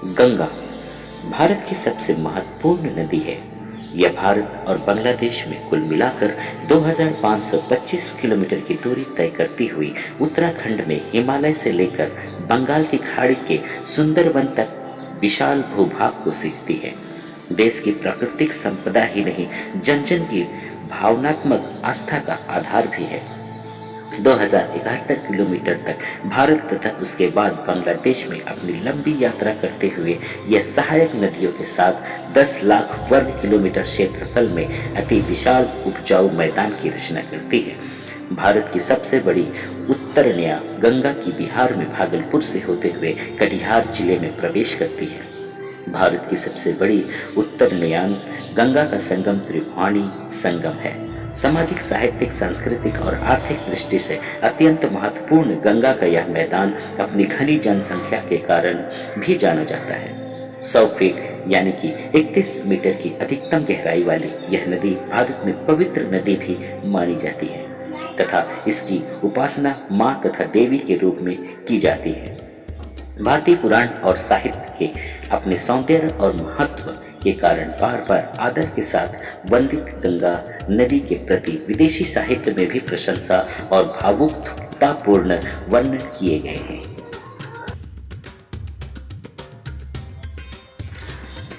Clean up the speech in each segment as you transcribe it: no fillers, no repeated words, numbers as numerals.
गंगा भारत की सबसे महत्वपूर्ण नदी है। यह भारत और बांग्लादेश में कुल मिलाकर 2525 किलोमीटर की दूरी तय करती हुई उत्तराखंड में हिमालय से लेकर बंगाल की खाड़ी के सुंदरवन तक विशाल भूभाग को सींचती है। देश की प्राकृतिक संपदा ही नहीं, जन जन की भावनात्मक आस्था का आधार भी है। 2071 किलोमीटर तक भारत तथा उसके बाद बांग्लादेश में अपनी लंबी यात्रा करते हुए यह सहायक नदियों के साथ 10 लाख वर्ग किलोमीटर क्षेत्रफल में अति विशाल उपजाऊ मैदान की रचना करती है। भारत की सबसे बड़ी उत्तरण्या गंगा की बिहार में भागलपुर से होते हुए कटिहार जिले में प्रवेश करती है। भारत की सबसे बड़ी उत्तरण्यान गंगा का संगम त्रिभुवनी संगम है। सामाजिक, साहित्यिक, सांस्कृतिक और आर्थिक दृष्टि से अत्यंत महत्वपूर्ण गंगा का यह मैदान अपनी घनी जनसंख्या के कारण भी जाना जाता है। 100 फीट यानी कि 31 मीटर की अधिकतम गहराई वाली यह नदी भारत में पवित्र नदी भी मानी जाती है तथा इसकी उपासना मां तथा देवी के रूप में की जाती है। भारतीय पुराण और साहित्य के अपने सौंदर्य और महत्व के कारण बार बार आदर के साथ वंदित गंगा नदी के प्रति विदेशी साहित्य में भी प्रशंसा और भावुकतापूर्ण वर्णन किए गए हैं।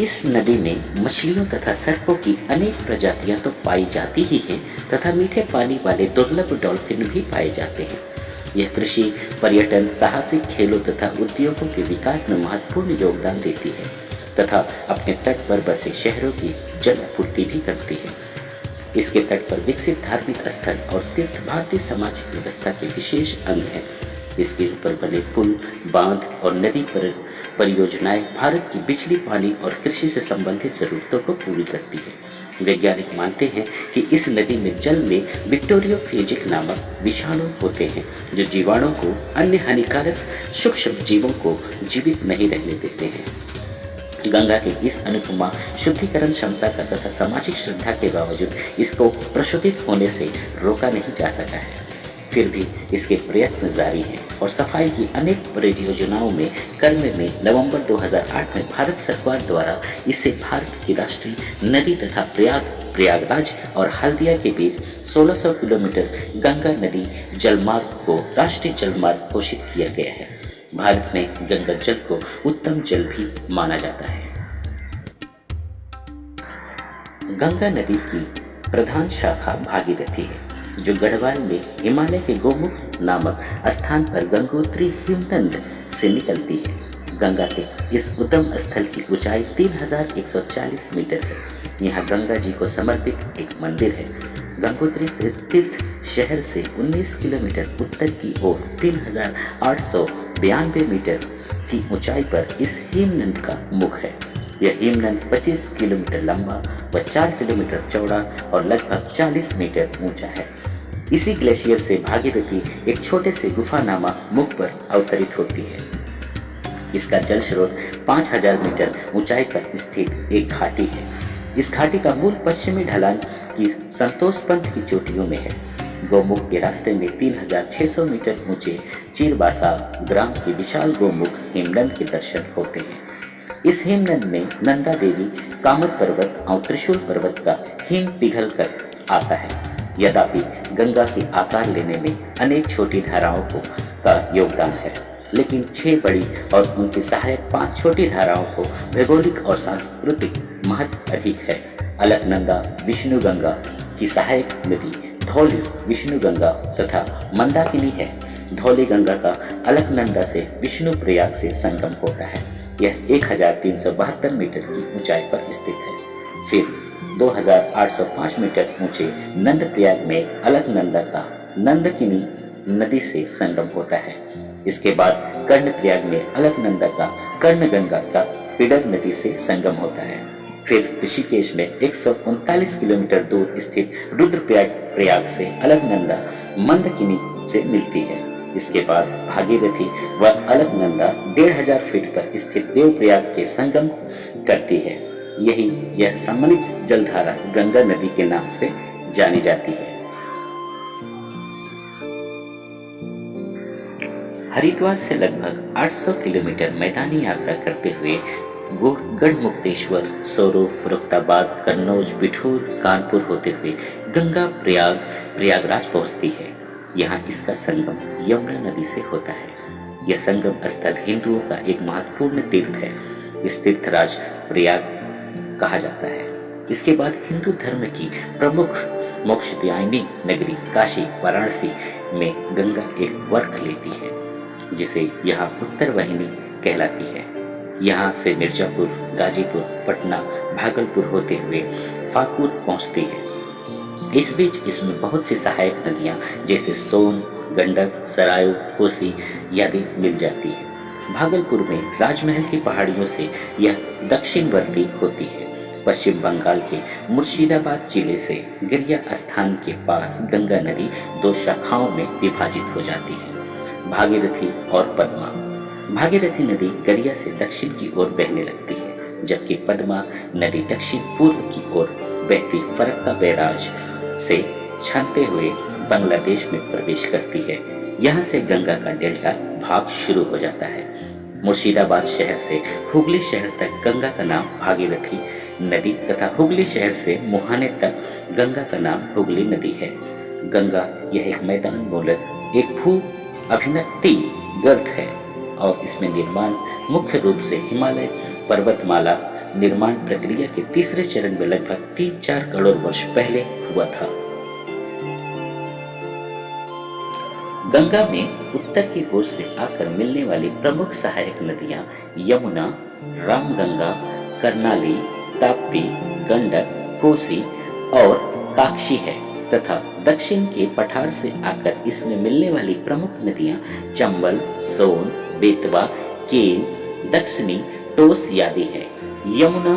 इस नदी में मछलियों तथा सर्पों की अनेक प्रजातियां तो पाई जाती ही हैं तथा मीठे पानी वाले दुर्लभ डॉल्फिन भी पाए जाते हैं। यह कृषि, पर्यटन, साहसिक खेलों तथा उद्योगों के विकास में महत्वपूर्ण योगदान देती है तथा अपने तट पर बसे शहरों की जल आपूर्ति भी करती है। इसके तट पर विकसित धार्मिक स्थल और तीर्थ भारतीय सामाजिक व्यवस्था के विशेष अंग हैं। इसके ऊपर बने पुल, बांध और नदी परियोजनाएं भारत की बिजली, पानी और कृषि से संबंधित जरूरतों को पूरी करती है। वैज्ञानिक मानते हैं कि इस नदी में जल में विक्टोरियोफेजिक नामक विषाणु होते हैं जो जीवाणु को, अन्य हानिकारक सूक्ष्म जीवों को जीवित नहीं रहने देते हैं। गंगा की इस अनुपमा शुद्धिकरण क्षमता का तथा सामाजिक श्रद्धा के बावजूद इसको प्रशोधित होने से रोका नहीं जा सका है। फिर भी इसके प्रयत्न जारी हैं और सफाई की अनेक परियोजनाओं में कर्म में नवंबर 2008 में भारत सरकार द्वारा इसे भारत की राष्ट्रीय नदी तथा प्रयागराज और हल्दिया के बीच 1600 किलोमीटर गंगा नदी जलमार्ग को राष्ट्रीय जलमार्ग घोषित किया गया है। भारत में गंगा जल को उत्तम जल भी माना जाता है। गंगा नदी की प्रधान शाखा भागीरथी है जो गढ़वाल में हिमालय के गोमुख नामक स्थान पर गंगोत्री हिमनद से निकलती है। गंगा के इस उद्गम स्थल की ऊंचाई 3140 मीटर है। यहाँ गंगा जी को समर्पित एक मंदिर है। गंगोत्री तीर्थ शहर से 19 किलोमीटर उत्तर की ओर 3892 मीटर की ऊंचाई पर इस हिमनद का मुख है। यह हिमनद 25 किलोमीटर लंबा व 4 किलोमीटर चौड़ा और लगभग 40 मीटर ऊंचा है। इसी ग्लेशियर से भागीरथी एक छोटे से गुफानामा मुख पर अवतरित होती है। इसका जल स्रोत 5000 मीटर ऊंचाई पर स्थित एक घाटी है। इस घाटी का मूल पश्चिमी ढलान की संतोष पंथ की चोटियों में है। गोमुख के रास्ते में 3600 मीटर ऊंचे चीरबासा ग्राम के विशाल गोमुख हिमनद के दर्शन होते हैं। इस हिमनद में नंदा देवी, कामद पर्वत और त्रिशूल पर्वत का हिम पिघल कर आता है। यद्यपि गंगा के आकार लेने में अनेक छोटी धाराओं का योगदान है, लेकिन 6 बड़ी और उनकी सहायक 5 छोटी धाराओं को भौगोलिक और सांस्कृतिक महत्व अधिक है। अलकनंदा विष्णु गंगा की सहायक नदी धौली विष्णु गंगा तथा मंदाकिनी है। धौली गंगा का अलकनंदा से विष्णु प्रयाग से संगम होता है। यह 1372 मीटर की ऊंचाई पर स्थित है। फिर 2805 मीटर ऊंचे नंद प्रयाग में अलकनंदा का नंदकिनी नदी से संगम होता है। इसके बाद कर्ण प्रयाग में अलकनंदा का कर्णगंगा का पिडर नदी से संगम होता है। फिर ऋषिकेश में 139 किलोमीटर दूर स्थित रुद्रप्रयाग से अलकनंदा मंदकिनी से मिलती है। इसके बाद भागीरथी व अलकनंदा 1500 फीट पर स्थित देवप्रयाग के संगम करती है। यह सम्मिलित जलधारा गंगा नदी के नाम से जानी जाती है। हरिद्वार से लगभग 800 किलोमीटर मैदानी यात्रा करते हुए गढ़मुक्तेश्वर, सोरो, फरुख्ताबाद, कन्नौज, बिठूर, कानपुर होते हुए गंगा प्रयागराज पहुंचती है। यहाँ इसका संगम यमुना नदी से होता है। यह संगम स्थल हिंदुओं का एक महत्वपूर्ण तीर्थ है। इस तीर्थराज प्रयाग कहा जाता है। इसके बाद हिंदू धर्म की प्रमुख मोक्षदायिनी नगरी काशी वाराणसी में गंगा एक वर्ख लेती है, जिसे यहाँ उत्तर वाहिनी कहलाती है। यहाँ से मिर्जापुर, गाजीपुर, पटना, भागलपुर होते हुए फाकुर पहुँचती है। इस बीच इसमें बहुत सी सहायक नदियाँ जैसे सोन, गंडक, सरायू, कोसी आदि मिल जाती है। भागलपुर में राजमहल की पहाड़ियों से यह दक्षिणवर्ती होती है। पश्चिम बंगाल के मुर्शिदाबाद जिले से गिरिया स्थान के पास गंगा नदी दो शाखाओं में विभाजित हो जाती है, भागीरथी और पद्मा। भागीरथी नदी गरिया से दक्षिण की ओर बहने लगती है, जबकि पद्मा नदी दक्षिण पूर्व की ओर बहती फरक्का बैराज से छानते हुए बांग्लादेश में प्रवेश करती है। यहाँ से गंगा का डेल्टा भाग शुरू हो जाता है। मुर्शिदाबाद शहर से हुगली शहर तक गंगा का नाम भागीरथी नदी तथा हुगली शहर से मुहाने तक गंगा का नाम हुगली नदी है। गंगा यह एक मैदान मूलक एक भू अभिनति गर्त है और इसमें निर्माण मुख्य रूप से हिमालय पर्वतमाला निर्माण प्रक्रिया के तीसरे चरण में लगभग 3-4 करोड़ वर्ष पहले हुआ था। गंगा में उत्तर की ओर से आकर मिलने वाली प्रमुख सहायक नदियां यमुना, रामगंगा, कर्नाली, ताप्ती, गंडक, कोसी और काक्षी है तथा दक्षिण के पठार से आकर इसमें मिलने वाली प्रमुख नदियां चंबल, सोन, बेतवा, केन, दक्षिणी, टोस आदि है। यमुना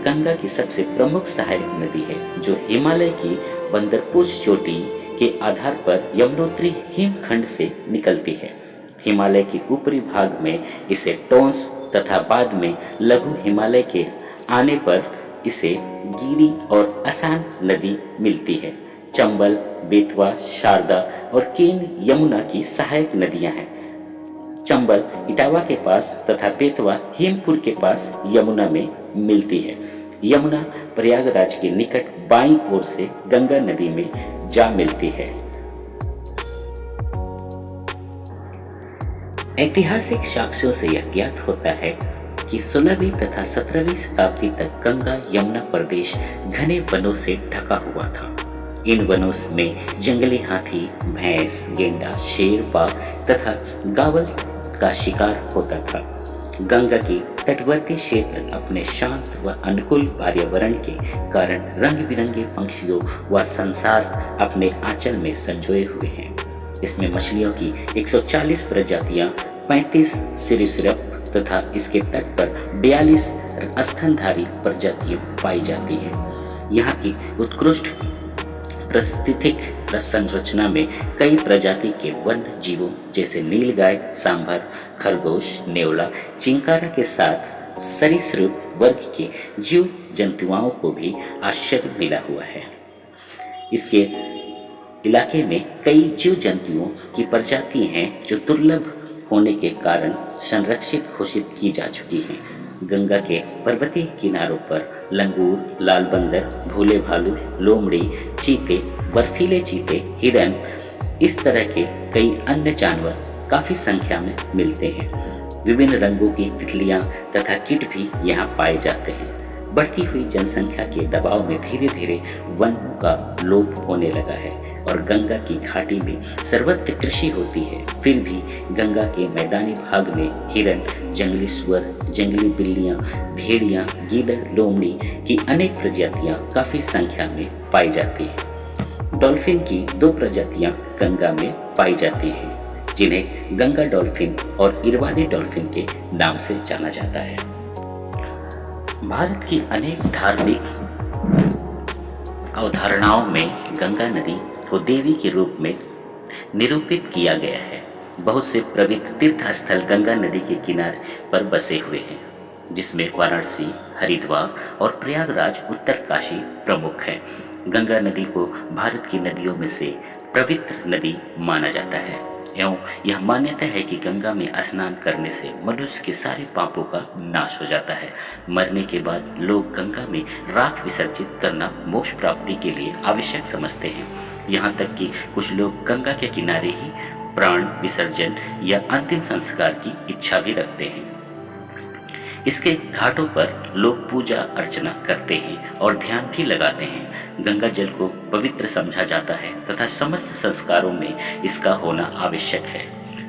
गंगा की सबसे प्रमुख सहायक नदी है, जो हिमालय की बंदरपूछ चोटी के आधार पर यमुनोत्री हिमखंड से निकलती है। हिमालय के ऊपरी भाग में इसे टोंस तथा बाद में लघु हिमालय के आने पर इसे गिरी और असान नदी मिलती है। चंबल, बेतवा, शारदा और केन यमुना की सहायक नदियां हैं। चंबल इटावा के पास तथा बेतवा हेमपुर के पास यमुना में मिलती है। यमुना प्रयागराज के निकट बाईं ओर से गंगा नदी में जा मिलती है। ऐतिहासिक साक्ष्यों से यह ज्ञात होता है कि 16वीं तथा 17वीं शताब्दी तक गंगा यमुना प्रदेश घने वनों से ढका हुआ था। इन वनों में जंगली हाथी, भैंस, गेंडा, शेर, बाघ तथा गावल का शिकार होता था। गंगा की तटवर्ती क्षेत्र अपने शांत व अनुकूल पर्यावरण के कारण रंग बिरंगे पंछियों व संसार अपने आंचल में संजोए हुए हैं। इसमें मछलियों की 140 प्रजातियां, 35 सरीसृप तथा इसके तट पर 42 स्तनधारी प्रजातियां पाई जाती हैं। यहाँ की उत्कृष्ट पारिस्थितिक संरचना में कई प्रजाति के वन्य जीवों जैसे नीलगाय, सांभर, खरगोश, नेवला, चिंकारा के साथ सरीसृप वर्ग के जीव जंतुओं को भी आश्रय मिला हुआ है। इसके इलाके में कई जीव जंतुओं की प्रजाति हैं जो दुर्लभ होने के कारण संरक्षित घोषित की जा चुकी हैं। गंगा के पर्वतीय किनारों पर लंगूर, लाल बंदर, भोले भालू, लोमड़ी, चीते, बर्फीले चीते, हिरन, इस तरह के कई अन्य जानवर काफी संख्या में मिलते हैं। विभिन्न रंगों की तितलियां तथा कीट भी यहाँ पाए जाते हैं। बढ़ती हुई जनसंख्या के दबाव में धीरे धीरे वनों का लोप होने लगा है और गंगा की घाटी में सर्वत्र कृषि होती है। फिर भी गंगा के मैदानी भाग में हिरन, जंगली सुअर, जंगली बिल्लियां, भेड़ियां, गीदड़, लोमड़ी की अनेक प्रजातियां काफी संख्या में पाई जाती है। डॉल्फिन की 2 प्रजातियां गंगा में पाई जाती हैं, जिन्हें गंगा डॉल्फिन और इरवादी डॉल्फिन के नाम से जाना जाता है। भारत की अनेक धार्मिक अवधारणाओं में गंगा नदी को देवी के रूप में निरूपित किया गया है। बहुत से पवित्र तीर्थ स्थल गंगा नदी के किनारे पर बसे हुए हैं, जिसमें वाराणसी, हरिद्वार और प्रयागराज उत्तरकाशी प्रमुख हैं। गंगा नदी को भारत की नदियों में से पवित्र नदी माना जाता है। एवं यह मान्यता है कि गंगा में स्नान करने से मनुष्य के सारे पापों का नाश हो जाता है। मरने के बाद लोग गंगा में राख विसर्जित करना मोक्ष प्राप्ति के लिए आवश्यक समझते हैं। यहाँ तक कि कुछ लोग गंगा के किनारे ही प्राण विसर्जन या अंतिम संस्कार की इच्छा भी रखते हैं। इसके घाटों पर लोग पूजा अर्चना करते हैं और ध्यान भी लगाते हैं। गंगा जल को पवित्र समझा जाता है तथा समस्त संस्कारों में इसका होना आवश्यक है।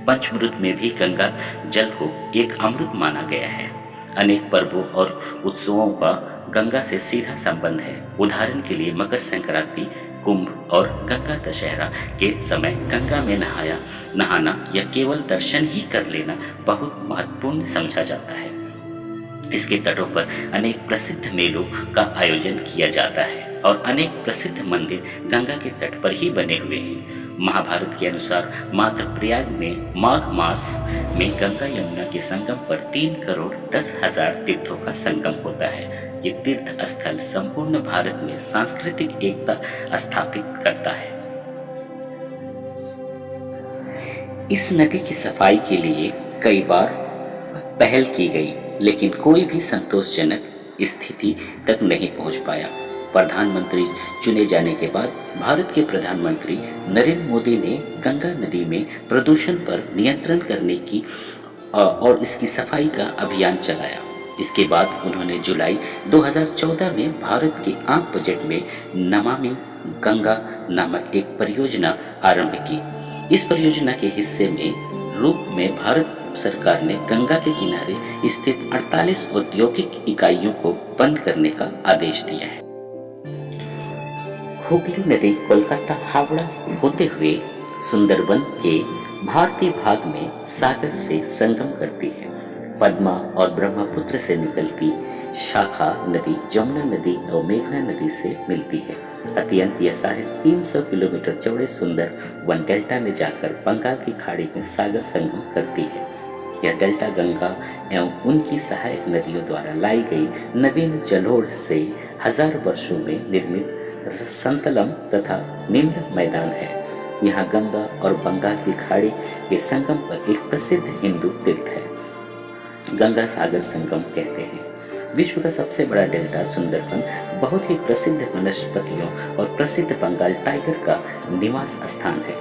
पंचमृत में भी गंगा जल को एक अमृत माना गया है। अनेक पर्वों और उत्सवों का गंगा से सीधा संबंध है। उदाहरण के लिए मकर संक्रांति, कुंभ और गंगा दशहरा के समय गंगा में नहाना या केवल दर्शन ही कर लेना बहुत महत्वपूर्ण समझा जाता है। इसके तटों पर अनेक प्रसिद्ध मेलों का आयोजन किया जाता है और अनेक प्रसिद्ध मंदिर गंगा के तट पर ही बने हुए हैं। महाभारत के अनुसार मात्र प्रयाग में माघ मास में गंगा यमुना के संगम पर 3,10,000 तीर्थों का संगम होता है। ये तीर्थ स्थल संपूर्ण भारत में सांस्कृतिक एकता स्थापित करता है। इस नदी की सफाई के लिए कई बार पहल की गई, लेकिन कोई भी संतोषजनक स्थिति तक नहीं पहुंच पाया। प्रधानमंत्री चुने जाने के बाद भारत के प्रधानमंत्री नरेंद्र मोदी ने गंगा नदी में प्रदूषण पर नियंत्रण करने की और इसकी सफाई का अभियान चलाया। इसके बाद उन्होंने जुलाई 2014 में भारत के आम बजट में नमामि गंगा नामक एक परियोजना आरंभ की। इस परियोजना के हिस्से में रूप में भारत सरकार ने गंगा के किनारे स्थित 48 औद्योगिक इकाइयों को बंद करने का आदेश दिया है। हुगली नदी कोलकाता हावड़ा होते हुए सुंदरबन के भारतीय भाग में सागर से संगम करती है। पद्मा और ब्रह्मपुत्र से निकलती शाखा नदी जमुना नदी और मेघना नदी से मिलती है। अत्यंत यह 350 किलोमीटर चौड़े सुंदर वन डेल्टा में जाकर बंगाल की खाड़ी में सागर संगम करती है। यह डेल्टा गंगा एवं उनकी सहायक नदियों द्वारा लाई गई नवीन जलोढ़ से हजार वर्षों में निर्मित संतलम तथा निम्न मैदान है। यहाँ गंगा और बंगाल की खाड़ी के संगम पर एक प्रसिद्ध हिंदू तीर्थ है, गंगा सागर संगम कहते हैं। विश्व का सबसे बड़ा डेल्टा सुंदरबन बहुत ही प्रसिद्ध वनस्पतियों और प्रसिद्ध बंगाल टाइगर का निवास स्थान है।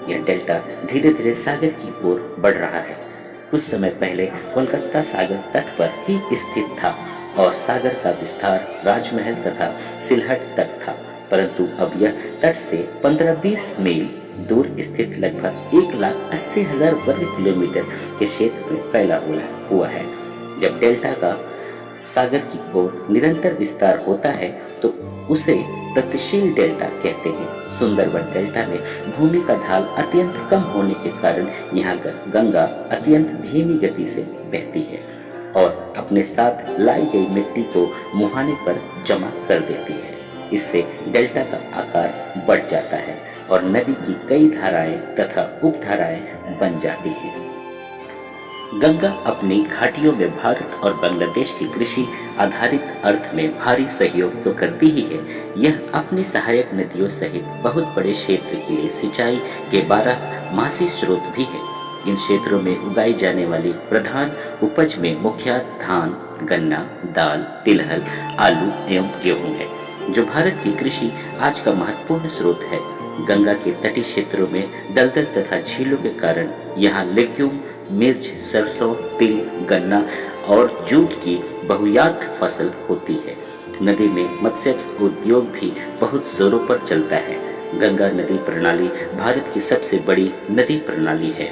यह डेल्टा धीरे धीरे सागर की ओर बढ़ रहा है। कुछ समय पहले कोलकाता सागर तट पर ही स्थित था और सागर का विस्तार राजमहल तथा सिलहट तक था, परंतु अब यह तट से 15-20 मील दूर स्थित लगभग 1,80,000 वर्ग किलोमीटर के क्षेत्र में फैला हुआ है। जब डेल्टा का सागर की ओर निरंतर विस्तार होता है तो उसे प्रगतिशील डेल्टा कहते हैं। सुंदरबन डेल्टा में भूमि का ढाल अत्यंत कम होने के कारण यहाँ गंगा अत्यंत धीमी गति से बहती है और अपने साथ लाई गई मिट्टी को मुहाने पर जमा कर देती है। इससे डेल्टा का आकार बढ़ जाता है और नदी की कई धाराएं तथा उपधाराएं बन जाती हैं। गंगा अपनी घाटियों में भारत और बांग्लादेश की कृषि आधारित अर्थ में भारी सहयोग तो करती ही है, यह अपनी सहायक नदियों सहित बहुत बड़े क्षेत्र के लिए सिंचाई के 12 मासी स्रोत भी है। इन क्षेत्रों में उगाई जाने वाली प्रधान उपज में मुख्य धान, गन्ना, दाल, तिलहन, आलू एवं गेहूं है, जो भारत की कृषि आज का महत्वपूर्ण स्रोत है। गंगा के तटीय क्षेत्रों में दलदल तथा झीलों के कारण यहाँ लेग्यूम, मिर्च, सरसों, तिल, गन्ना और जूट की बहुयात फसल होती है। नदी में मत्स्य उद्योग भी बहुत जोरों पर चलता है। गंगा नदी प्रणाली भारत की सबसे बड़ी नदी प्रणाली है।